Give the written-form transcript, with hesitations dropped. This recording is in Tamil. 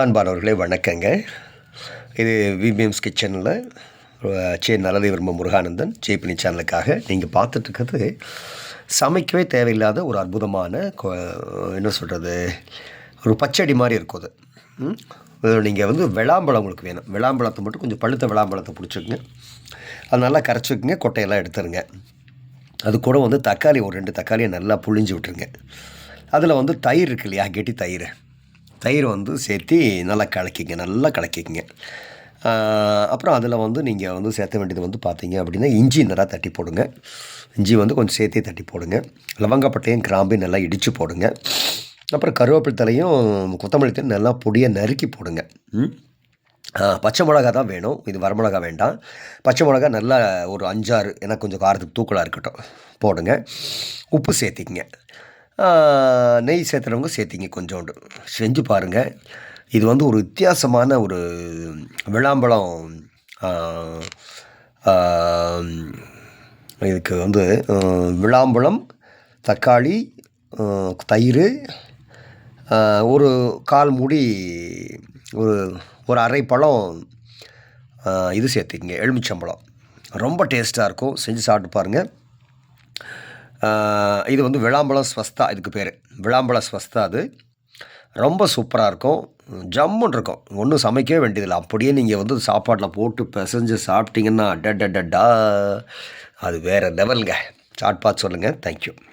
அன்பானவர்களே வணக்கங்க. இது விபிஎம்ஸ் கிச்சனில் நல்லதை விரும்ப முருகானந்தன் ஜெய்பினி சேனலுக்காக நீங்கள் பார்த்துட்ருக்கிறது சமைக்கவே தேவையில்லாத ஒரு அற்புதமான என்ன சொல்கிறது, ஒரு பச்சடி மாதிரி இருக்கும் அது. நீங்கள் விளாம்பழம் உங்களுக்கு வேணும். விளாம்பழத்தை மட்டும் கொஞ்சம் பழுத்த விளாம்பழத்தை பிடிச்சிக்குங்க. அது நல்லா கரைச்சிக்குங்க, கொட்டையெல்லாம் எடுத்துருங்க. அது கூட தக்காளி ஒரு 2 தக்காளியை நல்லா புழிஞ்சு விட்டுருங்க. அதில் தயிர் இருக்கு இல்லையா, கெட்டி தயிர் சேர்த்து நல்லா கலக்கிக்கங்க. அப்புறம் அதில் நீங்கள் சேர்த்த வேண்டியது பார்த்தீங்க அப்படின்னா இஞ்சி நல்லா தட்டி போடுங்க. இஞ்சி கொஞ்சம் சேர்த்தே தட்டி போடுங்க. லவங்கப்பட்டையும் கிராம்பையும் நல்லா இடித்து போடுங்க. அப்புறம் கருவேப்பிலை தலையும் கொத்தமல்லி தலையும் நல்லா பொடியாக நறுக்கி போடுங்க. பச்சை மிளகா தான் வேணும், இது வரமிளகா வேண்டாம். பச்சை மிளகா நல்லா ஒரு 5-6, ஏன்னா கொஞ்சம் காரத்துக்கு தூக்கலாக இருக்கட்டும், போடுங்க. உப்பு சேர்த்திக்கிங்க. நெய் சேர்த்துறவங்க சேர்த்திங்க கொஞ்சோண்டு. செஞ்சு பாருங்கள். இது ஒரு வித்தியாசமான ஒரு விளாம்பழம். இதுக்கு விளாம்பழம், தக்காளி, தயிர், ஒரு 1/4 மூடி, ஒரு அரை பழம் இது சேர்த்திக்கங்க, எலுமிச்சம்பழம். ரொம்ப டேஸ்ட்டாக இருக்கும். செஞ்சு சாப்பிட்டு பாருங்கள். இது விளாம்பழம் ஸ்வஸ்தா, இதுக்கு பேர் விளாம்பழ ஸ்வஸ்தா. அது ரொம்ப சூப்பராக இருக்கும், ஜம்முன்னு இருக்கும். ஒன்றும் சமைக்கவே வேண்டியதில்லை. அப்படியே நீங்கள் சாப்பாட்டில் போட்டு பிசைஞ்சு சாப்பிட்டீங்கன்னா டா அது வேறு லெவலுங்க. சாப்பிட்டு பார்த்து சொல்லுங்கள். தேங்க்யூ.